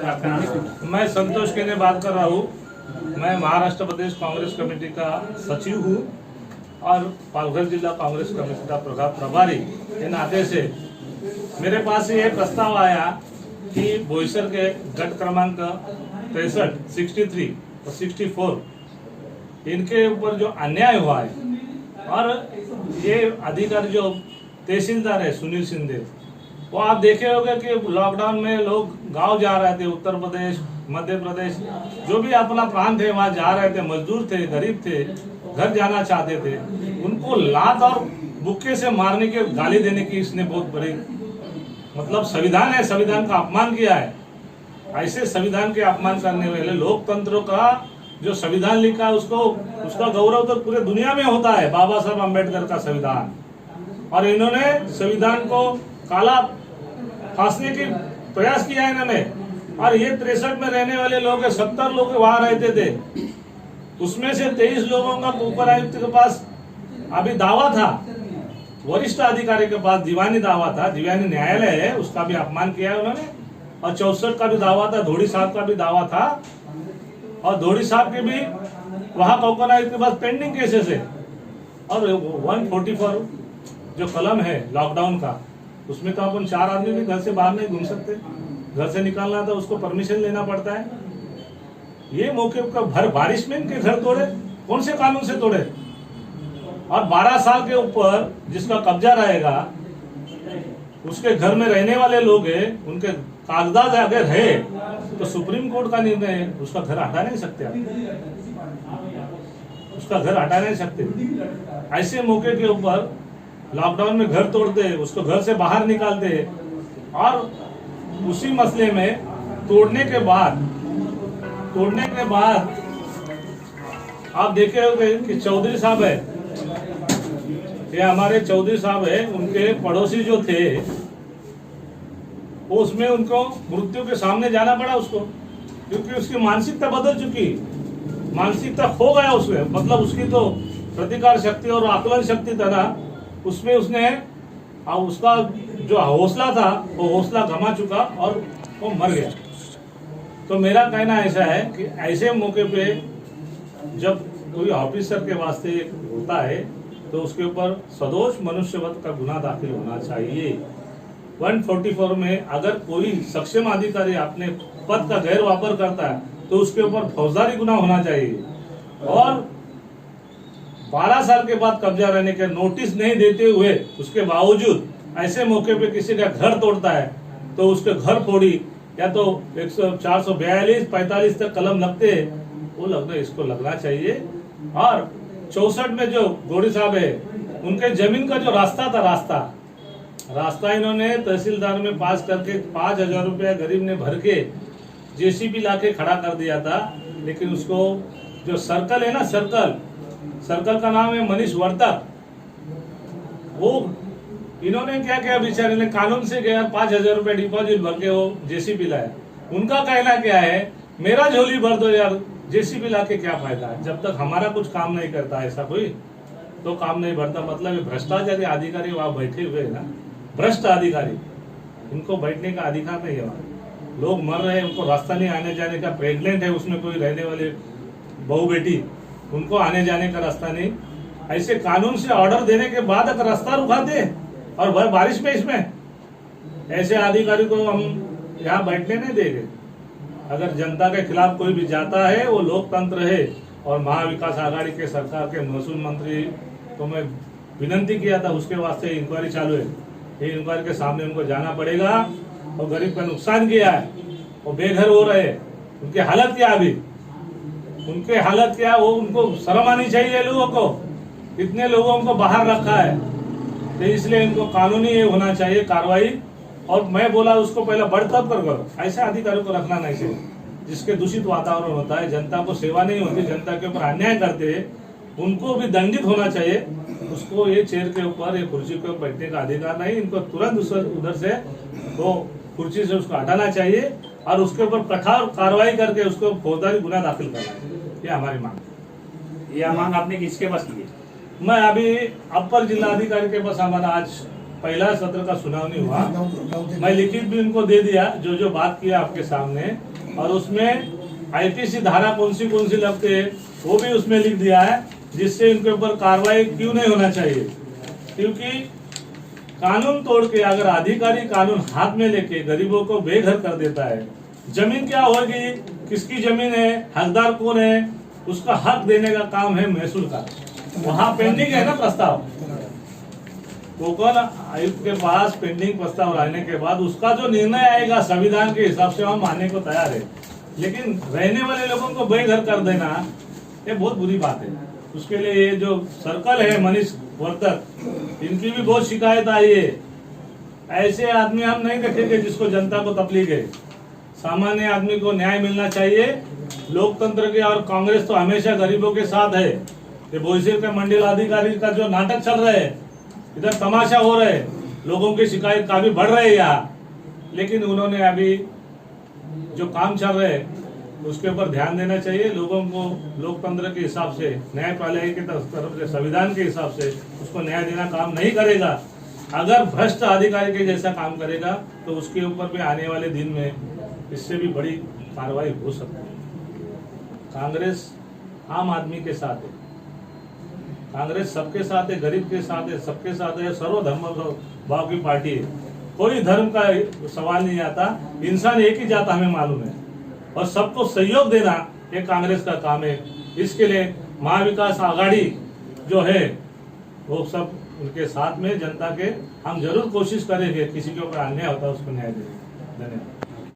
मैं संतोष केने बात कर रहा हूँ। मैं महाराष्ट्र प्रदेश कांग्रेस कमेटी का सचिव हूँ और पालघर जिला कांग्रेस कमेटी का प्रभारी के नाते से मेरे पास ये प्रस्ताव आया कि बोईसर के गट क्रमांक 63, 63 और 64 इनके ऊपर जो अन्याय हुआ है और ये अधिकारी जो तहसीलदार है सुनील शिंदे, वो आप देखे होंगे कि लॉकडाउन में लोग गांव जा रहे थे, उत्तर प्रदेश, मध्य प्रदेश, जो भी अपना प्रांत है वहाँ जा रहे थे, मजदूर थे, गरीब थे, घर जाना चाहते थे, उनको लात और बुक्के से मारने के गाली देने की इसने बहुत बड़ी मतलब संविधान है, संविधान का अपमान किया है। ऐसे संविधान के अपमान करने वाले लोकतंत्र का जो संविधान लिखा है उसका गौरव तो पूरे दुनिया में होता है, बाबा साहब अम्बेडकर का संविधान। और इन्होंने संविधान को काला फांसने की प्रयास किया है इन्होंने। और ये 63 में रहने वाले लोग 70 लोग वहां रहते थे, उसमें से 23 लोगों का उपर आयुक्त के पास अभी दावा था, वरिष्ठ अधिकारी के पास दीवानी दावा था, दीवानी न्यायालय है उसका भी अपमान किया है उन्होंने। और 64 का भी दावा था, धोड़ी साहब का भी दावा था और धोड़ी साहब के भी वहां कोकन आयुक्त के पास पेंडिंग केसेस है। और 144 जो कलम है लॉकडाउन का, उसमें तो अपन 4 आदमी भी घर से बाहर नहीं घूम सकते, घर से निकालना था उसको परमिशन लेना पड़ता है। ये मौके पर भर बारिश में इनके घर तोड़े, कौन से कानून से तोड़े? और 12 साल के ऊपर जिसका कब्जा रहेगा, उसके घर में रहने वाले लोग हैं, उनके कागजात अगर है तो सुप्रीम कोर्ट का निर्णय है, उसका घर हटा नहीं सकते आप, उसका घर हटा नहीं सकते। ऐसे मौके के ऊपर लॉकडाउन में घर तोड़ते, उसको घर से बाहर निकालते और उसी मसले में तोड़ने के बाद आप देखे होंगे कि चौधरी साहब है, ये हमारे चौधरी साहब है, उनके पड़ोसी जो थे वो उसमें उनको मृत्यु के सामने जाना पड़ा उसको, क्योंकि उसकी मानसिकता बदल चुकी, मानसिकता खो गया उसमें, मतलब उसकी तो प्रतिकार शक्ति और आकलन शक्ति था ना, उसमें उसने उसका जो हौसला था वो हौसला गंवा चुका और वो मर गया। तो मेरा कहना ऐसा है कि ऐसे मौके पे जब कोई ऑफिसर के वास्ते होता है तो उसके ऊपर सदोष मनुष्यवध का गुना दाखिल होना चाहिए। 144 में अगर कोई सक्षम अधिकारी अपने पद का गैर वापर करता है तो उसके ऊपर फौजदारी गुना होना चाहिए। और 12 साल के बाद कब्जा रहने के नोटिस नहीं देते हुए उसके बावजूद ऐसे मौके पे किसी का घर तोड़ता है तो उसके घर फोड़ी या तो 442, 45 तक कलम लगते, वो लगना इसको लगना चाहिए। और 64 में जो गोड़ी साहब है, उनके जमीन का जो रास्ता था, रास्ता इन्होंने तहसीलदार में पास करके 5000 रुपया गरीब ने भर के जेसीबी लाके खड़ा कर दिया था। लेकिन उसको जो सर्कल है ना, सर्कल का नाम है मनीष वर्तक, वो इन्होंने क्या किया, बेचारे ने कानून से गया 5000 रुपए डिपॉजिट भर के वो जेसीबी लाया। उनका कहना क्या है, मेरा झोली भर दो यार, जेसीबी ला के क्या फायदा है, जब तक हमारा कुछ काम नहीं करता ऐसा कोई तो काम नहीं भरता। मतलब भ्रष्टाचारी अधिकारी वहां बैठे हुए है ना, भ्रष्ट अधिकारी, इनको बैठने का अधिकार नहीं है वहां। लोग मर रहे हैं, उनको रास्ता नहीं आने जाने का, प्रेग्नेंट है उसमें कोई रहने वाले बहू बेटी, उनको आने जाने का रास्ता नहीं। ऐसे कानून से ऑर्डर देने के बाद अगर रास्ता रुका दे और भर बारिश में, इसमें ऐसे अधिकारी को हम यहाँ बैठने नहीं देंगे। अगर जनता के खिलाफ कोई भी जाता है, वो लोकतंत्र है। और महाविकास आघाड़ी के सरकार के महसूल मंत्री को मैं विनती किया था, उसके वास्ते इंक्वायरी चालू है, ये इंक्वायरी के सामने उनको जाना पड़ेगा। और गरीब का नुकसान किया है, वो बेघर हो रहे हैं, उनकी हालत क्या, अभी उनके हालत क्या, वो उनको शर्म आनी चाहिए लोगों को, कितने लोगों को बाहर रखा है। तो इसलिए इनको कानूनी ये होना चाहिए कार्रवाई। और मैं बोला उसको पहले बढ़तब करो, ऐसे अधिकारियों को रखना नहीं चाहिए जिसके दूषित वातावरण होता है, जनता को सेवा नहीं होती, जनता के ऊपर अन्याय करते हैं, उनको भी दंडित होना चाहिए। उसको ये चेयर के ऊपर, ये कुर्सी के ऊपर बैठने का अधिकार नहीं, इनको तुरंत उधर से वो कुर्सी से उसको हटाना चाहिए और उसके ऊपर कठोर कार्रवाई करके उसको फौजदारी गुना दाखिल करना चाहिए। ये हमारी मांग है। यह मांग आपने किसके पास की है? मैं अभी अपर जिलाधिकारी के पास, हमारा आज पहला सत्र का सुनावनी हुआ, मैं लिखित भी उनको दे दिया, जो बात किया आपके सामने। और उसमें आईपीसी धारा कौन सी लगती है वो भी उसमें लिख दिया है, जिससे इनके ऊपर कार्रवाई क्यों नहीं होना चाहिए। क्योंकि कानून तोड़ के अगर अधिकारी कानून हाथ में लेके गरीबों को बेघर कर देता है, जमीन क्या होगी, किसकी जमीन है, हकदार कौन है, उसका हक देने का काम है महसूल का। वहां पेंडिंग है ना प्रस्ताव, कोकण आयुक्त के पास पेंडिंग प्रस्ताव रहने के बाद उसका जो निर्णय आएगा संविधान के हिसाब से हम मानने को तैयार है, लेकिन रहने वाले लोगों को बेघर कर देना ये बहुत बुरी बात है। उसके लिए ये जो सर्कल है मनीष वर्तक, इनकी भी बहुत शिकायत आई है। ऐसे आदमी हम नहीं देखेंगे जिसको जनता को तकलीफ है। सामान्य आदमी को न्याय मिलना चाहिए। लोकतंत्र के और कांग्रेस तो हमेशा गरीबों के साथ है। ये बोईसर के मंडल अधिकारी का जो नाटक चल रहा है, इधर तमाशा हो रहा है, लोगों की शिकायत काफी बढ़ रही है यहाँ, लेकिन उन्होंने अभी जो काम चल रहा है उसके ऊपर ध्यान देना चाहिए। लोगों को लोकतंत्र के हिसाब से, न्यायपालिका की तरफ से, संविधान के हिसाब से उसको न्याय देना काम नहीं करेगा। अगर भ्रष्ट अधिकारी के जैसा काम करेगा तो उसके ऊपर भी आने वाले दिन में इससे भी बड़ी कार्रवाई हो सकती है। कांग्रेस आम आदमी के साथ है, कांग्रेस सबके साथ है, गरीब के साथ है, सबके साथ है, सर्वधर्म भाव की पार्टी है। कोई धर्म का सवाल नहीं आता, इंसान एक ही जाता हमें मालूम है, और सबको सहयोग देना ये कांग्रेस का काम है। इसके लिए महाविकास आघाड़ी जो है वो सब उनके साथ में जनता के, हम जरूर कोशिश करेंगे किसी के ऊपर अन्याय होता है उसको न्याय देने। धन्यवाद।